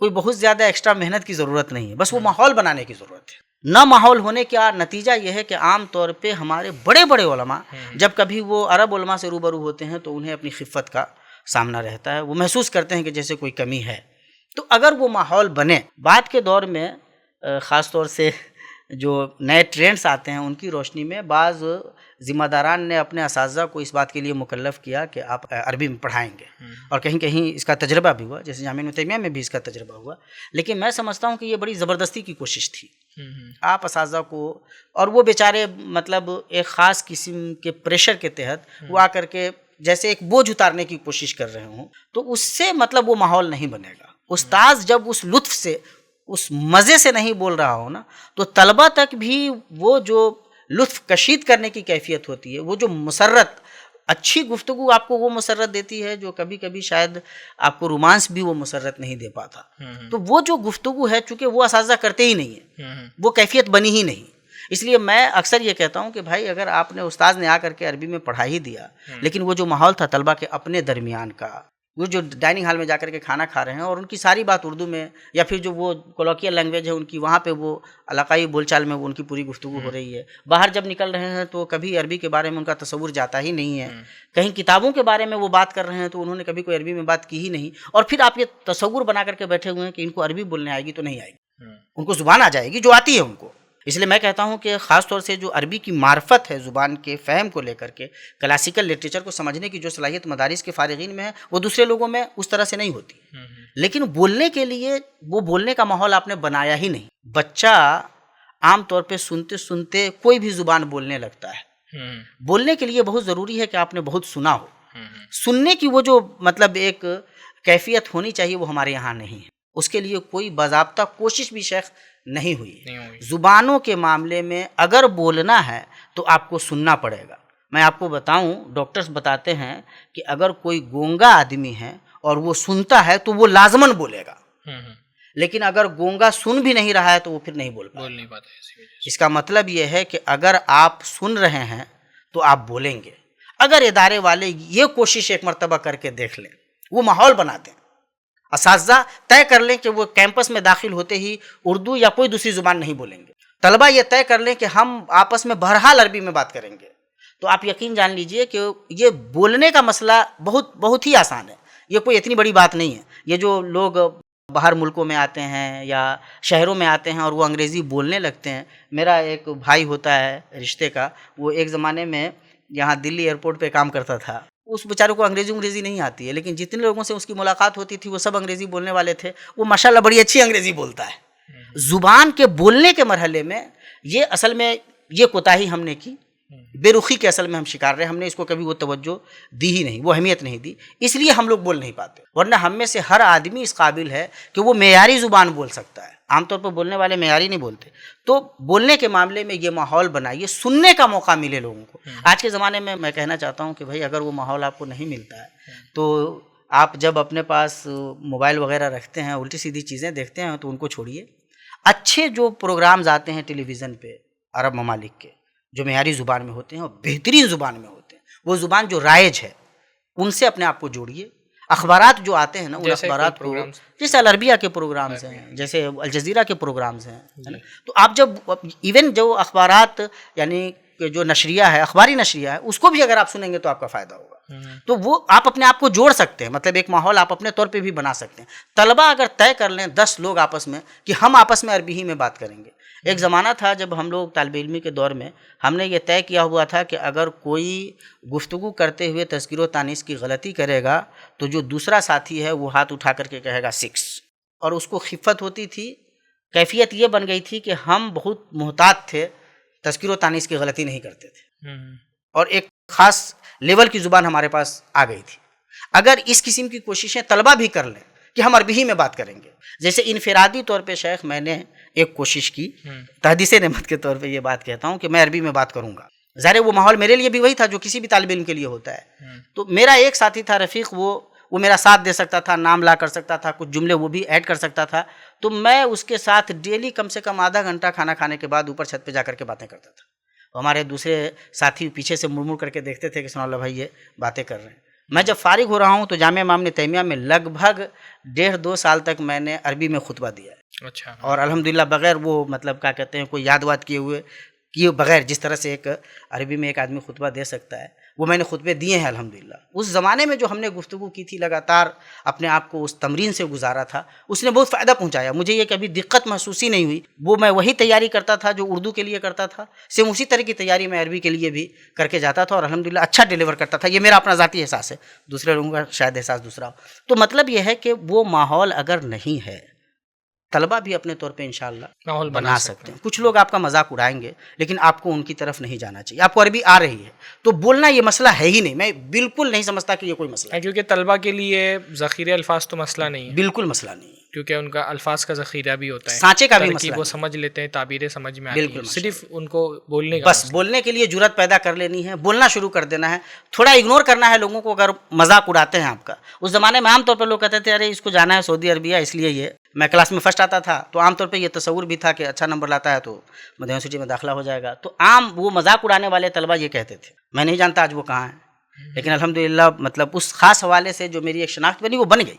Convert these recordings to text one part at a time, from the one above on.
کوئی بہت زیادہ ایکسٹرا محنت کی ضرورت نہیں ہے، بس وہ ماحول بنانے کی ضرورت ہے۔ نہ ماحول ہونے کا نتیجہ یہ ہے کہ عام طور پہ ہمارے بڑے بڑے علماء جب کبھی وہ عرب علماء سے روبرو ہوتے ہیں تو انہیں اپنی خفت کا سامنا رہتا ہے، وہ محسوس کرتے ہیں کہ جیسے کوئی کمی ہے۔ تو اگر وہ ماحول بنے، بعد کے دور میں خاص طور سے جو نئے ٹرینڈز آتے ہیں ان کی روشنی میں بعض ذمہ داران نے اپنے اساتذہ کو اس بات کے لیے مکلف کیا کہ آپ عربی میں پڑھائیں گے، اور کہیں کہیں اس کا تجربہ بھی ہوا، جیسے جامعہ ابن تیمیہ میں بھی اس کا تجربہ ہوا۔ لیکن میں سمجھتا ہوں کہ یہ بڑی زبردستی کی کوشش تھی۔ آپ اساتذہ کو، اور وہ بیچارے مطلب ایک خاص قسم کے پریشر کے تحت وہ آ کر کے جیسے ایک بوجھ اتارنے کی کوشش کر رہے ہوں، تو اس سے مطلب وہ ماحول نہیں بنے گا۔ استاذ جب اس لطف سے، اس مزے سے نہیں بول رہا ہو نا، تو طلبہ تک بھی وہ جو لطف کشید کرنے کی کیفیت ہوتی ہے، وہ جو مسرت، اچھی گفتگو آپ کو وہ مسرت دیتی ہے جو کبھی کبھی شاید آپ کو رومانس بھی وہ مسرت نہیں دے پاتا۔ تو وہ جو گفتگو ہے، چونکہ وہ اساتذہ کرتے ہی نہیں ہیں، وہ کیفیت بنی ہی نہیں۔ اس لیے میں اکثر یہ کہتا ہوں کہ بھائی اگر آپ نے استاذ نے آ کر کے عربی میں پڑھا ہی دیا، لیکن وہ جو ماحول تھا طلبہ کے اپنے درمیان کا، وہ جو ڈائننگ ہال میں جا کر کے کھانا کھا رہے ہیں اور ان کی ساری بات اردو میں، یا پھر جو وہ کولوکیل لینگویج ہے ان کی، وہاں پہ وہ علاقائی بول چال میں وہ ان کی پوری گفتگو ہو رہی ہے، باہر جب نکل رہے ہیں تو کبھی عربی کے بارے میں ان کا تصور جاتا ہی نہیں ہے، کہیں کتابوں کے بارے میں وہ بات کر رہے ہیں تو انہوں نے کبھی کوئی عربی میں بات کی ہی نہیں، اور پھر آپ یہ تصور بنا کر کے بیٹھے ہوئے ہیں کہ ان کو عربی بولنے آئے گی تو نہیں آئے گی، ان کو زبان آ جائے گی جو آتی ہے ان کو۔ اس لیے میں کہتا ہوں کہ خاص طور سے جو عربی کی معرفت ہے زبان کے فہم کو لے کر کے، کلاسیکل لٹریچر کو سمجھنے کی جو صلاحیت مدارس کے فارغین میں ہے، وہ دوسرے لوگوں میں اس طرح سے نہیں ہوتی، لیکن بولنے کے لیے وہ بولنے کا ماحول آپ نے بنایا ہی نہیں۔ بچہ عام طور پہ سنتے سنتے کوئی بھی زبان بولنے لگتا ہے۔ بولنے کے لیے بہت ضروری ہے کہ آپ نے بہت سنا ہو۔ سننے کی وہ جو مطلب ایک کیفیت ہونی چاہیے وہ ہمارے یہاں نہیں ہے، اس کے لیے کوئی باضابطہ کوشش بھی شیخ نہیں ہوئی۔ زبانوں کے معاملے میں اگر بولنا ہے تو آپ کو سننا پڑے گا۔ میں آپ کو بتاؤں، ڈاکٹرز بتاتے ہیں کہ اگر کوئی گونگا آدمی ہے اور وہ سنتا ہے تو وہ لازماً بولے گا، لیکن اگر گونگا سن بھی نہیں رہا ہے تو وہ پھر نہیں بول پاتا۔ اس کا مطلب یہ ہے کہ اگر آپ سن رہے ہیں تو آپ بولیں گے۔ اگر ادارے والے یہ کوشش ایک مرتبہ کر کے دیکھ لیں، وہ ماحول بنا دیں، اساتذہ طے کر لیں کہ وہ کیمپس میں داخل ہوتے ہی اردو یا کوئی دوسری زبان نہیں بولیں گے، طلبہ یہ طے کر لیں کہ ہم آپس میں بہرحال عربی میں بات کریں گے، تو آپ یقین جان لیجئے کہ یہ بولنے کا مسئلہ بہت ہی آسان ہے، یہ کوئی اتنی بڑی بات نہیں ہے۔ یہ جو لوگ باہر ملکوں میں آتے ہیں یا شہروں میں آتے ہیں اور وہ انگریزی بولنے لگتے ہیں، میرا ایک بھائی ہوتا ہے رشتے کا، وہ ایک زمانے میں یہاں دلی ایئرپورٹ پہ کام کرتا تھا، اس بیچارے کو انگریزی نہیں آتی ہے، لیکن جتنے لوگوں سے اس کی ملاقات ہوتی تھی وہ سب انگریزی بولنے والے تھے، وہ ماشاءاللہ بڑی اچھی انگریزی بولتا ہے۔ زبان کے بولنے کے مرحلے میں یہ اصل میں یہ کوتاہی ہم نے کی، بے رخی کے اصل میں ہم شکار رہے، ہم نے اس کو کبھی وہ توجہ دی ہی نہیں، وہ اہمیت نہیں دی، اس لیے ہم لوگ بول نہیں پاتے، ورنہ ہم میں سے ہر آدمی اس قابل ہے کہ وہ معیاری زبان بول سکتا ہے۔ عام طور پر بولنے والے معیاری نہیں بولتے، تو بولنے کے معاملے میں یہ ماحول بنائیے، سننے کا موقع ملے لوگوں کو۔ آج کے زمانے میں کہنا چاہتا ہوں کہ بھائی اگر وہ ماحول آپ کو نہیں ملتا ہے تو آپ جب اپنے پاس موبائل وغیرہ رکھتے ہیں، الٹی سیدھی چیزیں دیکھتے ہیں تو ان کو چھوڑیے۔ اچھے جو پروگرامز آتے ہیں ٹیلی ویژن پہ عرب ممالک کے، جو معیاری زبان میں ہوتے ہیں اور بہترین زبان میں ہوتے ہیں، وہ زبان جو رائج ہے ان سے اپنے آپ کو جوڑیے۔ اخبارات جو آتے ہیں نا، ان اخبارات کو، جیسے العربیہ کے پروگرامز ہیں، جیسے الجزیرہ کے پروگرامز ہیں، تو آپ جب ایون جو اخبارات یعنی جو نشریہ ہے، اخباری نشریہ ہے، اس کو بھی اگر آپ سنیں گے تو آپ کا فائدہ ہوگا۔ تو وہ آپ اپنے آپ کو جوڑ سکتے ہیں، مطلب ایک ماحول آپ اپنے طور پہ بھی بنا سکتے ہیں۔ طلبہ اگر طے کر لیں 10 لوگ آپس میں کہ ہم آپس میں عربی ہی میں بات کریں گے۔ ایک زمانہ تھا جب ہم لوگ طالب علمی کے دور میں ہم نے یہ طے کیا ہوا تھا کہ اگر کوئی گفتگو کرتے ہوئے تذکیر و تانیث کی غلطی کرے گا تو جو دوسرا ساتھی ہے وہ ہاتھ اٹھا کر کے کہے گا 6، اور اس کو خفت ہوتی تھی۔ کیفیت یہ بن گئی تھی کہ ہم بہت محتاط تھے، تذکیر و تانیث کی غلطی نہیں کرتے تھے، اور ایک خاص لیول کی زبان ہمارے پاس آ گئی تھی۔ اگر اس قسم کی کوششیں طلبہ بھی کر لیں کہ ہم عربی ہی میں بات کریں گے، جیسے انفرادی طور پہ شیخ میں نے ایک کوشش کی، تحدیث نعمت کے طور پہ یہ بات کہتا ہوں کہ میں عربی میں بات کروں گا۔ ظاہر وہ ماحول میرے لیے بھی وہی تھا جو کسی بھی طالب علم کے لیے ہوتا ہے۔ تو میرا ایک ساتھی تھا رفیق، وہ میرا ساتھ دے سکتا تھا، نام لا کر سکتا تھا، کچھ جملے وہ بھی ایڈ کر سکتا تھا، تو میں اس کے ساتھ ڈیلی کم سے کم آدھا گھنٹہ کھانا کھانے کے بعد اوپر چھت پہ جا کر کے باتیں کرتا تھا۔ ہمارے دوسرے ساتھی پیچھے سے مڑ مڑ کر کے دیکھتے تھے کہ سنا اللہ بھائی یہ باتیں کر رہے ہیں۔ میں جب فارغ ہو رہا ہوں تو جامعہ امام ابن تیمیہ میں لگ بھگ 1.5-2 سال تک میں نے عربی میں خطبہ دیا ہے. اچھا. اور الحمدللہ بغیر وہ مطلب کیا کہتے ہیں کوئی یاد واد کیے بغیر جس طرح سے ایک عربی میں ایک آدمی خطبہ دے سکتا ہے وہ میں نے خطبے دیے ہیں الحمدللہ. اس زمانے میں جو ہم نے گفتگو کی تھی لگاتار اپنے آپ کو اس تمرین سے گزارا تھا اس نے بہت فائدہ پہنچایا. مجھے یہ کبھی دقت محسوس ہی نہیں ہوئی. وہ میں وہی تیاری کرتا تھا جو اردو کے لیے کرتا تھا، سیم اسی طرح کی تیاری میں عربی کے لیے بھی کر کے جاتا تھا اور الحمدللہ اچھا ڈیلیور کرتا تھا. یہ میرا اپنا ذاتی احساس ہے، دوسرے لوگوں کا شاید احساس دوسرا ہو. تو مطلب یہ ہے کہ وہ ماحول اگر نہیں ہے، طلبہ بھی اپنے طور پہ انشاءاللہ ماحول بنا سکتے ہیں. کچھ لوگ آپ کا مذاق اڑائیں گے لیکن آپ کو ان کی طرف نہیں جانا چاہیے. آپ کو عربی آ رہی ہے تو بولنا یہ مسئلہ ہے ہی نہیں. میں بالکل نہیں سمجھتا کہ یہ کوئی مسئلہ ہے، کیونکہ طلبہ کے لیے ذخیرہ الفاظ تو مسئلہ نہیں ہے، بالکل مسئلہ نہیں ہے، کیونکہ ان کا الفاظ کا ذخیرہ بھی ہوتا ہے، سانچے کا بھی ترکیب مسئلہ وہ نہیں. سمجھ لیتے ہیں، تعبیریں سمجھ میں آتی بالکل ہیں، صرف ان کو بولنے کا بس بولنے کے لیے جرأت پیدا کر لینی ہے، بولنا شروع کر دینا ہے. تھوڑا اگنور کرنا ہے لوگوں کو اگر مذاق اڑاتے ہیں آپ کا. اس زمانے میں عام طور پر لوگ کہتے تھے ارے اس کو جانا ہے سعودی عربیہ اس لیے یہ. میں کلاس میں فرسٹ آتا تھا تو عام طور پہ یہ تصور بھی تھا کہ اچھا نمبر لاتا ہے تو مدینہ یونیورسٹی میں داخلہ ہو جائے گا. تو عام وہ مذاق اڑانے والے طلبہ یہ کہتے تھے. میں نہیں جانتا آج وہ کہاں ہیں، لیکن الحمدللہ مطلب اس خاص حوالے سے جو میری ایک شناخت بنی وہ بن گئی.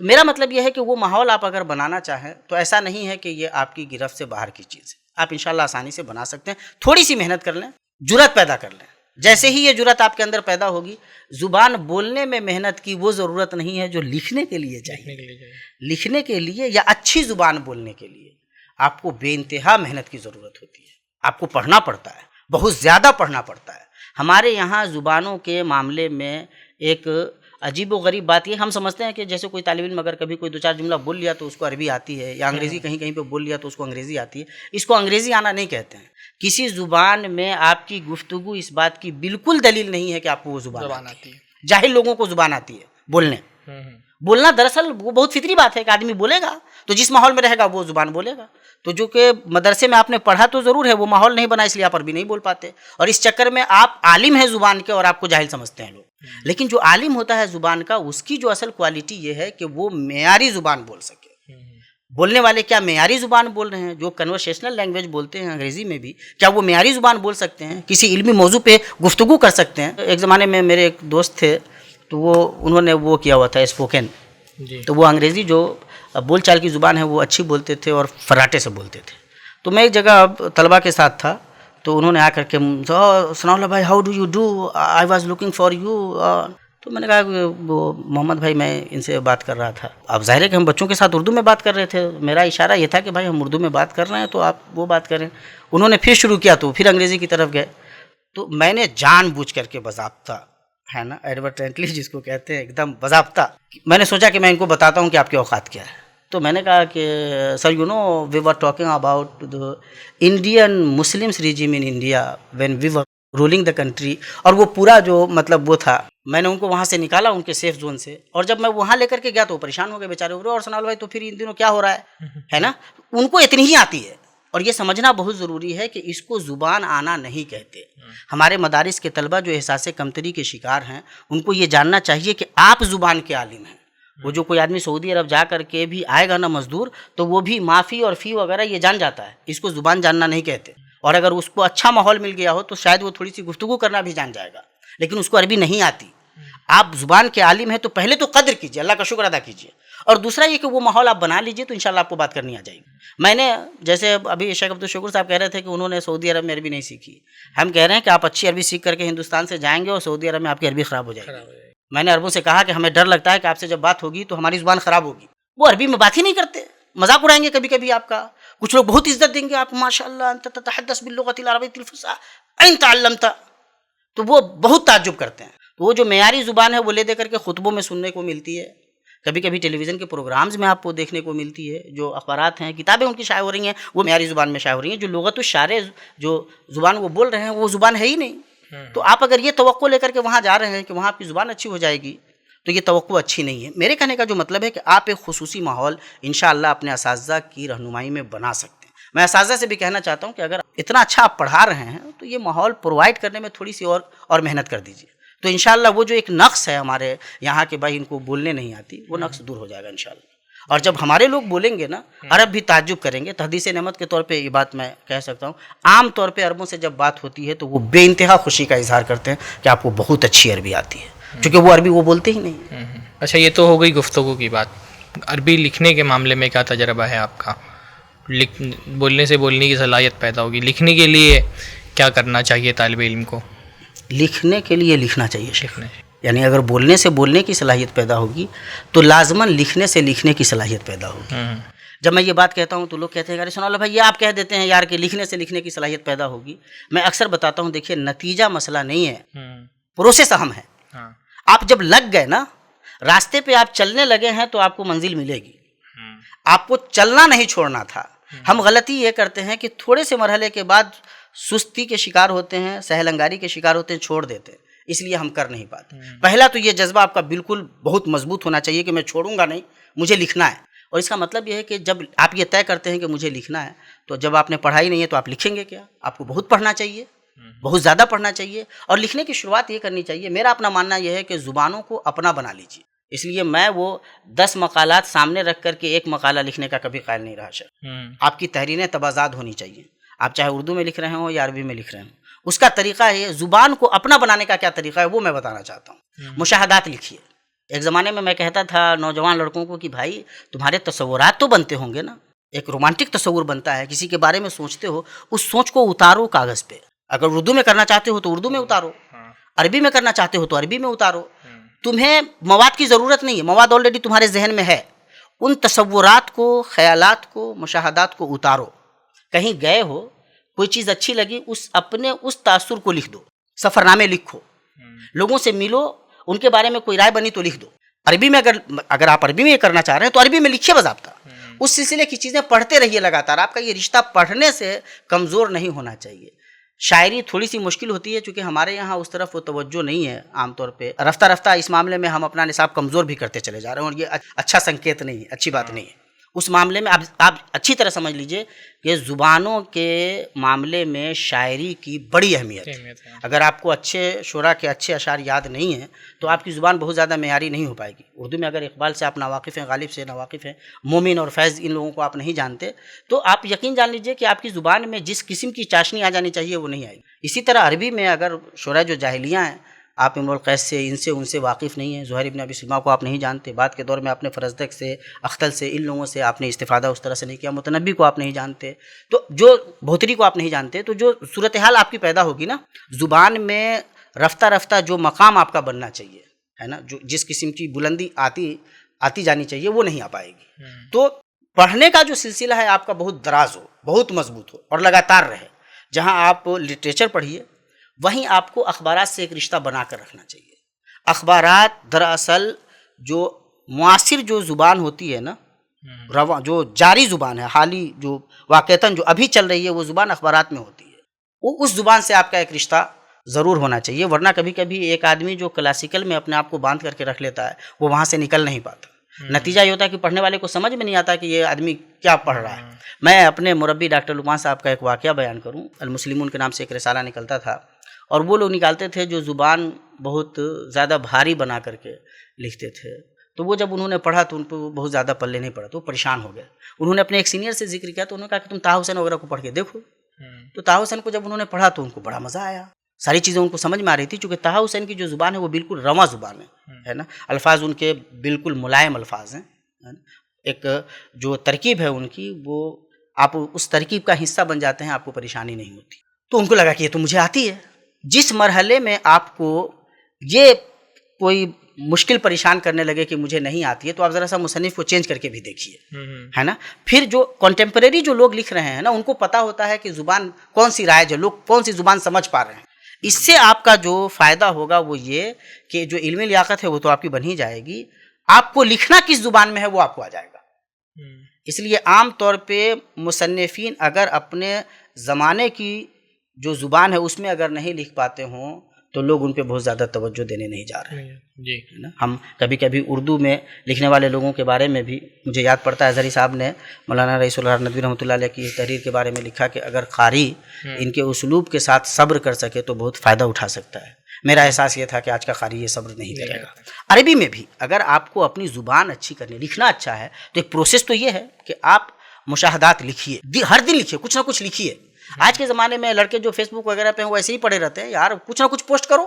میرا مطلب یہ ہے کہ وہ ماحول آپ اگر بنانا چاہیں تو ایسا نہیں ہے کہ یہ آپ کی گرفت سے باہر کی چیز ہے. آپ انشاءاللہ آسانی سے بنا سکتے ہیں. تھوڑی سی محنت کر لیں، جرأت پیدا کر لیں. جیسے ہی یہ جرأت آپ کے اندر پیدا ہوگی، زبان بولنے میں محنت کی وہ ضرورت نہیں ہے جو لکھنے کے لیے چاہیے. لکھنے کے لیے یا اچھی زبان بولنے کے لیے آپ کو بے انتہا محنت کی ضرورت ہوتی ہے. آپ کو پڑھنا پڑتا ہے، بہت زیادہ پڑھنا پڑتا ہے. ہمارے یہاں زبانوں کے معاملے میں ایک عجیب و غریب بات یہ، ہم سمجھتے ہیں کہ جیسے کوئی طالب علم اگر کبھی کوئی 2-4 جملہ بول لیا تو اس کو عربی آتی ہے، یا انگریزی کہیں کہیں پہ بول لیا تو اس کو انگریزی آتی ہے. اس کو انگریزی آنا نہیں کہتے ہیں. کسی زبان میں آپ کی گفتگو اس بات کی بالکل دلیل نہیں ہے کہ آپ کو وہ زبان آتی ہے. جاہل لوگوں کو زبان آتی ہے بولنے. بولنا دراصل وہ بہت فطری بات ہے کہ آدمی بولے گا تو جس ماحول میں رہے گا وہ زبان بولے گا. تو جو کہ مدرسے میں آپ نے پڑھا تو ضرور ہے، وہ ماحول نہیں بنا اس لیے آپ عربی نہیں بول پاتے. اور اس چکر میں آپ عالم ہیں زبان کے اور آپ کو جاہل سمجھتے ہیں لوگ. لیکن جو عالم ہوتا ہے زبان کا، اس کی جو اصل کوالٹی یہ ہے کہ وہ معیاری زبان بول سکے. بولنے والے کیا معیاری زبان بول رہے ہیں؟ جو کنورسیشنل لینگویج بولتے ہیں انگریزی میں بھی، کیا وہ معیاری زبان بول سکتے ہیں؟ کسی علمی موضوع پہ گفتگو کر سکتے ہیں؟ ایک زمانے میں میرے ایک دوست تھے تو انہوں نے وہ کیا ہوا تھا اسپوکن. تو وہ انگریزی جو بول چال کی زبان ہے وہ اچھی بولتے تھے اور فراٹے سے بولتے تھے. تو میں ایک جگہ طلبہ کے ساتھ تھا تو انہوں نے آ کر کے ثناء اللہ بھائی how do you do, I was looking for you. تو میں نے کہا کہ وہ محمد بھائی میں ان سے بات کر رہا تھا. اب ظاہر ہے کہ ہم بچوں کے ساتھ اردو میں بات کر رہے تھے. میرا اشارہ یہ تھا کہ بھائی ہم اردو میں بات کر رہے ہیں تو آپ وہ بات کریں. انہوں نے پھر شروع کیا تو پھر انگریزی کی طرف گئے. تو میں نے جان بوجھ کر کے باضابطہ ہے نا ایڈورٹنٹلی جس کو کہتے ہیں ایک دم باضابطہ، میں نے سوچا کہ میں ان کو بتاتا ہوں کہ آپ کے اوقات کیا ہے. تو میں نے کہا کہ sir you know we were talking about the Indian Muslims regime in India when we were ruling the country. اور وہ پورا جو مطلب وہ تھا، میں نے ان کو وہاں سے نکالا ان کے سیف زون سے. اور جب میں وہاں لے کر کے گیا تو وہ پریشان ہو گئے بیچارے. اور ثناء بھائی تو پھر ان دنوں کیا ہو رہا ہے نا. ان کو اتنی ہی آتی ہے. اور یہ سمجھنا بہت ضروری ہے کہ اس کو زبان آنا نہیں کہتے. ہمارے مدارس کے طلبہ جو احساس کمتری کے شکار ہیں ان کو یہ جاننا چاہیے کہ آپ زبان کے عالم ہیں. وہ جو کوئی آدمی سعودی عرب جا کر کے بھی آئے گا نا مزدور، تو وہ بھی معافی اور فی وغیرہ یہ جان جاتا ہے. اس کو زبان جاننا نہیں کہتے. اور اگر اس کو اچھا ماحول مل گیا ہو تو شاید وہ تھوڑی سی گفتگو کرنا بھی جان جائے گا، لیکن اس کو عربی نہیں آتی. آپ زبان کے عالم ہیں تو پہلے تو قدر کیجیے، اللہ کا شکر ادا کیجیے. اور دوسرا یہ کہ وہ ماحول آپ بنا لیجیے تو انشاءاللہ آپ کو بات کرنی آ جائے گی. میں نے جیسے ابھی شیخ عبدالشکور صاحب کہہ رہے تھے کہ انہوں نے سعودی عرب میں عربی نہیں سیکھی. ہم کہہ رہے ہیں کہ آپ اچھی عربی سیکھ کر کے ہندوستان سے جائیں گے اور سعودی عرب میں آپ کی عربی خراب ہو جائے گی. میں نے عربوں سے کہا کہ ہمیں ڈر لگتا ہے کہ آپ سے جب بات ہوگی تو ہماری زبان خراب ہوگی. وہ عربی میں بات ہی نہیں کرتے، مذاق اڑائیں گے کبھی کبھی آپ کا. کچھ لوگ بہت عزت دیں گے آپ کو، ماشاء اللہ انت تتحدث باللغۃ العربیۃ الفصحیٰ این تعلمت. تو وہ بہت تعجب کرتے ہیں. تو وہ جو معیاری زبان ہے وہ لے دے کر کے خطبوں میں سننے کو ملتی ہے، کبھی کبھی ٹیلی ویژن کے پروگرامز میں آپ کو دیکھنے کو ملتی ہے. جو اخبارات ہیں، کتابیں ان کی شائع ہو رہی ہیں، وہ معیاری زبان میں شائع ہو رہی ہیں. جو لغت الشارع جو زبان وہ بول رہے ہیں وہ زبان ہے ہی نہیں. تو آپ اگر یہ توقع لے کر کے وہاں جا رہے ہیں کہ وہاں آپ کی زبان اچھی ہو جائے گی تو یہ توقع اچھی نہیں ہے. میرے کہنے کا جو مطلب ہے کہ آپ ایک خصوصی ماحول انشاءاللہ اپنے اساتذہ کی رہنمائی میں بنا سکتے ہیں. میں اساتذہ سے بھی کہنا چاہتا ہوں کہ اگر اتنا اچھا آپ پڑھا رہے ہیں تو یہ ماحول پرووائڈ کرنے میں تھوڑی سی اور محنت کر دیجیے. تو انشاءاللہ وہ جو ایک نقص ہے ہمارے یہاں کہ بھائی ان کو بولنے نہیں آتی، وہ نقص دور ہو جائے گا انشاءاللہ. اور جب ہمارے لوگ بولیں گے نا، عرب بھی تعجب کریں گے. تحدیث نعمت کے طور پہ یہ بات میں کہہ سکتا ہوں، عام طور پہ عربوں سے جب بات ہوتی ہے تو وہ بے انتہا خوشی کا اظہار کرتے ہیں کہ آپ کو بہت اچھی عربی آتی ہے. چونکہ وہ عربی وہ بولتے ہی نہیں. اچھا، یہ تو ہو گئی گفتگو کی بات. عربی لکھنے کے معاملے میں کیا تجربہ ہے آپ کا؟ بولنے سے بولنے کی صلاحیت پیدا ہوگی، لکھنے کے لیے کیا کرنا چاہیے طالب علم کو؟ لکھنے کے لیے لکھنا چاہیے شیخ. یعنی اگر بولنے سے بولنے کی صلاحیت پیدا ہوگی تو لازماً لکھنے سے لکھنے کی صلاحیت پیدا ہوگی. جب میں یہ بات کہتا ہوں تو لوگ کہتے ہیں ارے سنا لو بھائی، یہ آپ کہہ دیتے ہیں یار کہ لکھنے سے لکھنے کی صلاحیت پیدا ہوگی. میں اکثر بتاتا ہوں دیکھیے، نتیجہ مسئلہ نہیں ہے، پروسیس اہم ہے. آپ جب لگ گئے نا، راستے پہ آپ چلنے لگے ہیں تو آپ کو منزل ملے گی. آپ کو چلنا نہیں چھوڑنا تھا. ہم غلطی یہ کرتے ہیں کہ تھوڑے سے مرحلے کے بعد سستی کے شکار ہوتے ہیں، سہل انگاری کے شکار ہوتے ہیں، چھوڑ دیتے ہیں. اس لیے ہم کر نہیں پاتے. پہلا تو یہ جذبہ آپ کا بالکل بہت مضبوط ہونا چاہیے کہ میں چھوڑوں گا نہیں، مجھے لکھنا ہے. اور اس کا مطلب یہ ہے کہ جب آپ یہ طے کرتے ہیں کہ مجھے لکھنا ہے، تو جب آپ نے پڑھائی نہیں ہے تو آپ لکھیں گے کیا؟ آپ کو بہت پڑھنا چاہیے، بہت زیادہ پڑھنا چاہیے. اور لکھنے کی شروعات یہ کرنی چاہیے. میرا اپنا ماننا یہ ہے کہ زبانوں کو اپنا بنا لیجیے. اس لیے میں وہ 10 مقالات سامنے رکھ کر کے ایک مقالہ لکھنے کا کبھی قائل نہیں رہا. آپ کی تحریریں تبازات ہونی چاہیے. آپ چاہے اردو میں لکھ رہے ہوں یا عربی میں لکھ رہے ہوں، اس کا طریقہ ہے. زبان کو اپنا بنانے کا کیا طریقہ ہے وہ میں بتانا چاہتا ہوں. مشاہدات لکھیے. ایک زمانے میں کہتا تھا نوجوان لڑکوں کو کہ بھائی تمہارے تصورات تو بنتے ہوں گے نا، ایک رومانٹک تصور بنتا ہے، کسی کے بارے میں سوچتے ہو، اس سوچ کو اتارو کاغذ پہ. اگر اردو میں کرنا چاہتے ہو تو اردو میں اتارو، عربی میں کرنا چاہتے ہو تو عربی میں اتارو. تمہیں مواد کی ضرورت نہیں ہے، مواد آلریڈی تمہارے ذہن میں ہے. ان تصورات کو، خیالات کو، مشاہدات کو اتارو. کہیں گئے ہو، کوئی چیز اچھی لگی، اس تاثر کو لکھ دو. سفر نامے لکھو، لوگوں سے ملو، ان کے بارے میں کوئی رائے بنی تو لکھ دو. عربی میں اگر آپ عربی میں یہ کرنا چاہ رہے ہیں تو عربی میں لکھیے باضابطہ. اس سلسلے کی چیزیں پڑھتے رہیے لگاتار. آپ کا یہ رشتہ پڑھنے سے کمزور نہیں ہونا چاہیے. شاعری تھوڑی سی مشکل ہوتی ہے چونکہ ہمارے یہاں اس طرف وہ توجہ نہیں ہے. عام طور پہ رفتہ رفتہ اس معاملے میں ہم اپنا نصاب کمزور بھی کرتے چلے جا رہے ہیں، اور یہ اچھا سنکیت نہیں ہے، اچھی بات نہیں ہے. اس معاملے میں آپ اچھی طرح سمجھ لیجئے کہ زبانوں کے معاملے میں شاعری کی بڑی اہمیت ہے. اگر آپ کو اچھے شعراء کے اچھے اشعار یاد نہیں ہیں تو آپ کی زبان بہت زیادہ معیاری نہیں ہو پائے گی. اردو میں اگر اقبال سے آپ ناواقف ہیں، غالب سے ناواقف ہیں، مومن اور فیض ان لوگوں کو آپ نہیں جانتے تو آپ یقین جان لیجئے کہ آپ کی زبان میں جس قسم کی چاشنی آ جانی چاہیے وہ نہیں آئے گی. اسی طرح عربی میں اگر شعراء جو جاہلیہ ہیں، آپ امرؤ القیس سے، ان سے واقف نہیں ہیں، زہیر ابن ابی سلمہ کو آپ نہیں جانتے، بعد کے دور میں آپ نے فرزدق سے، اختل سے، ان لوگوں سے آپ نے استفادہ اس طرح سے نہیں کیا، متنبی کو آپ نہیں جانتے، تو جو بہتری کو آپ نہیں جانتے، تو جو صورتحال آپ کی پیدا ہوگی نا، زبان میں رفتہ رفتہ جو مقام آپ کا بننا چاہیے ہے نا، جو جس قسم کی بلندی آتی جانی چاہیے وہ نہیں آ پائے گی. تو پڑھنے کا جو سلسلہ ہے آپ کا بہت دراز ہو، بہت مضبوط ہو اور لگاتار رہے. جہاں آپ لٹریچر پڑھیے وہیں آپ کو اخبارات سے ایک رشتہ بنا کر رکھنا چاہیے. اخبارات دراصل جو معاصر جو زبان ہوتی ہے نا، جو جاری زبان ہے، حالی جو واقعتاً جو ابھی چل رہی ہے، وہ زبان اخبارات میں ہوتی ہے. وہ اس زبان سے آپ کا ایک رشتہ ضرور ہونا چاہیے، ورنہ کبھی کبھی ایک آدمی جو کلاسیکل میں اپنے آپ کو باندھ کر کے رکھ لیتا ہے وہ وہاں سے نکل نہیں پاتا. نتیجہ یہ ہوتا ہے کہ پڑھنے والے کو سمجھ میں نہیں آتا کہ یہ آدمی کیا پڑھ رہا ہے. میں اپنے مربی ڈاکٹر لقمان صاحب کا ایک واقعہ بیان کروں. المسلمون کے نام سے ایک رسالہ نکلتا تھا، اور وہ لوگ نکالتے تھے جو زبان بہت زیادہ بھاری بنا کر کے لکھتے تھے. تو وہ جب انہوں نے پڑھا تو ان کو بہت زیادہ پلے نہیں پڑا، تو وہ پریشان ہو گئے. انہوں نے اپنے ایک سینئر سے ذکر کیا تو انہوں نے کہا کہ تم طٰہٰ حسین وغیرہ کو پڑھ کے دیکھو. تو طٰہٰ حسین کو جب انہوں نے پڑھا تو ان کو بڑا مزہ آیا، ساری چیزیں ان کو سمجھ میں آ رہی تھی. چونکہ طٰہٰ حسین کی جو زبان ہے وہ بالکل رواں زبان ہے نا، الفاظ ان کے بالکل ملائم الفاظ ہیں. ایک جو ترکیب ہے ان کی، وہ آپ اس ترکیب کا حصہ بن جاتے ہیں، آپ کو پریشانی نہیں ہوتی. تو ان کو لگا کہ یہ تو مجھے آتی ہے. جس مرحلے میں آپ کو یہ کوئی مشکل پریشان کرنے لگے کہ مجھے نہیں آتی ہے، تو آپ ذرا سا مصنف کو چینج کر کے بھی دیکھیے، ہے نا. پھر جو کنٹمپریری جو لوگ لکھ رہے ہیں نا، ان کو پتہ ہوتا ہے کہ زبان کون سی رائج ہے، لوگ کون سی زبان سمجھ پا رہے ہیں. اس سے آپ کا جو فائدہ ہوگا وہ یہ کہ جو علمی لیاقت ہے وہ تو آپ کی بن ہی جائے گی، آپ کو لکھنا کس زبان میں ہے وہ آپ کو آ جائے گا. اس لیے عام طور پہ مصنفین اگر اپنے زمانے کی جو زبان ہے اس میں اگر نہیں لکھ پاتے ہوں تو لوگ ان پہ بہت زیادہ توجہ دینے نہیں جا رہے ہیں. جی ہے نا. ہم کبھی کبھی اردو میں لکھنے والے لوگوں کے بارے میں بھی مجھے یاد پڑتا ہے، اظہری صاحب نے مولانا رئیس الحق ندوی رحمۃ اللہ علیہ کی تحریر کے بارے میں لکھا کہ اگر قاری ان کے اسلوب کے ساتھ صبر کر سکے تو بہت فائدہ اٹھا سکتا ہے. میرا احساس یہ تھا کہ آج کا قاری یہ صبر نہیں کرے گا. عربی میں بھی اگر آپ کو اپنی زبان اچھی کرنی، لکھنا اچھا ہے تو ایک پروسیس تو یہ ہے کہ آپ مشاہدات لکھیے، ہر دن لکھیے، کچھ نہ کچھ لکھیے. آج کے زمانے میں لڑکے جو فیس بک وغیرہ پہ وہ ایسے ہی پڑے رہتے ہیں، یار کچھ نہ کچھ پوسٹ کرو.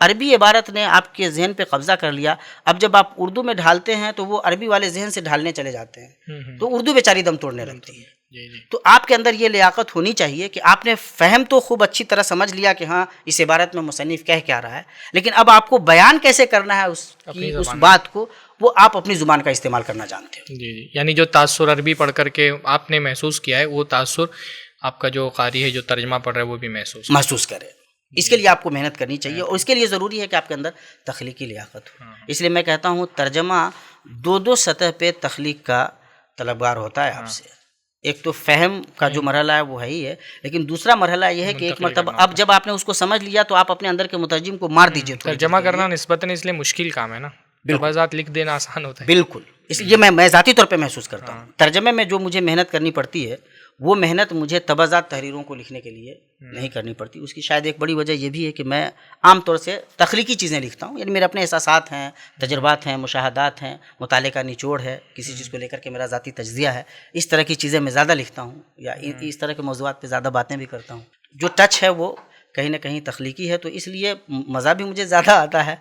عربی عبارت نے آپ کے ذہن پہ قبضہ کر لیا، اب جب آپ اردو میں ڈھالتے ہیں تو وہ عربی والے ذہن سے ڈھالنے چلے جاتے ہیں، تو اردو بیچاری دم توڑنے لگتی ہے۔ تو آپ کے اندر یہ لیاقت ہونی چاہیے کہ آپ نے فہم تو خوب اچھی طرح سمجھ لیا کہ ہاں اس عبارت میں مصنف کہہ کیا رہا ہے، لیکن اب آپ کو بیان کیسے کرنا ہے اس بات کو، وہ آپ اپنی زبان کا استعمال کرنا جانتے ہو۔ جی جی، یعنی جو تاثر عربی پڑھ کر کے آپ نے محسوس کیا ہے، وہ تاثر آپ کا جو قاری ہے جو ترجمہ پڑھ رہا ہے وہ بھی محسوس کرے۔ اس کے لیے آپ کو محنت کرنی چاہیے، اور اس کے لیے ضروری ہے کہ آپ کے اندر تخلیقی لیاقت ہو۔ اس لیے میں کہتا ہوں ترجمہ دو سطح پہ تخلیق کا طلبگار ہوتا ہے آپ سے۔ ایک تو فہم کا جو مرحلہ ہے وہ ہے ہی ہے، لیکن دوسرا مرحلہ یہ ہے کہ ایک مرتبہ اب جب آپ نے اس کو سمجھ لیا تو آپ اپنے اندر کے مترجم کو مار دیجیے۔ ترجمہ کرنا نسبتاً اس لیے مشکل کام ہے نا، لفظات لکھ دینا آسان ہوتا ہے۔ بالکل، اس لیے میں ذاتی طور پہ محسوس کرتا ہوں ترجمے میں جو مجھے محنت کرنی پڑتی ہے وہ محنت مجھے تبعات تحریروں کو لکھنے کے لیے نہیں کرنی پڑتی۔ اس کی شاید ایک بڑی وجہ یہ بھی ہے کہ میں عام طور سے تخلیقی چیزیں لکھتا ہوں، یعنی میرے اپنے احساسات ہیں، تجربات ہیں، مشاہدات ہیں، مطالعے کا نچوڑ ہے، کسی چیز کو لے کر کے میرا ذاتی تجزیہ ہے، اس طرح کی چیزیں میں زیادہ لکھتا ہوں، یا اس طرح کے موضوعات پہ زیادہ باتیں بھی کرتا ہوں۔ جو ٹچ ہے وہ کہیں نہ کہیں تخلیقی ہے، تو اس لیے مزہ بھی مجھے زیادہ آتا ہے،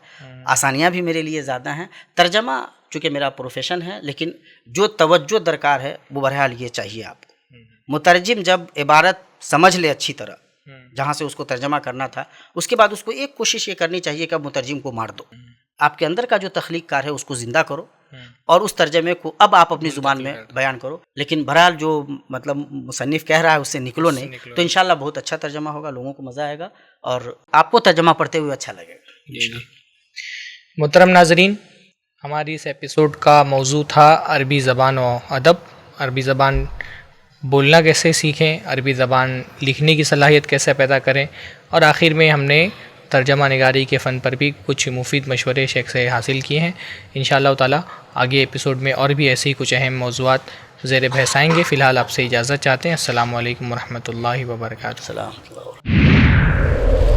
آسانیاں بھی میرے لیے زیادہ ہیں۔ ترجمہ چونکہ میرا پروفیشن ہے، لیکن جو توجہ درکار ہے وہ بہرحال یہ چاہیے آپ کو۔ مترجم جب عبارت سمجھ لے اچھی طرح جہاں سے اس کو ترجمہ کرنا تھا، اس کے بعد اس کو ایک کوشش یہ کرنی چاہیے کہ اب مترجم کو مار دو، آپ کے اندر کا جو تخلیق کار ہے اس کو زندہ کرو، اور اس ترجمے کو اب آپ اپنی زبان میں بیان کرو۔ لیکن بہرحال جو مطلب مصنف کہہ رہا ہے اس سے نکلو نہیں، تو انشاءاللہ بہت اچھا ترجمہ ہوگا، لوگوں کو مزہ آئے گا اور آپ کو ترجمہ پڑھتے ہوئے اچھا لگے گا۔ محترم ناظرین، ہماری اس ایپیسوڈ کا موضوع تھا عربی زبان و ادب، عربی زبان بولنا کیسے سیکھیں، عربی زبان لکھنے کی صلاحیت کیسے پیدا کریں، اور آخر میں ہم نے ترجمہ نگاری کے فن پر بھی کچھ مفید مشورے شیخ سے حاصل کیے ہیں۔ انشاءاللہ تعالی آگے ایپیسوڈ میں اور بھی ایسے ہی کچھ اہم موضوعات زیر بحث آئیں گے۔ فی الحال آپ سے اجازت چاہتے ہیں۔ السلام علیکم ورحمۃ اللہ وبرکاتہ۔ السلام علیکم۔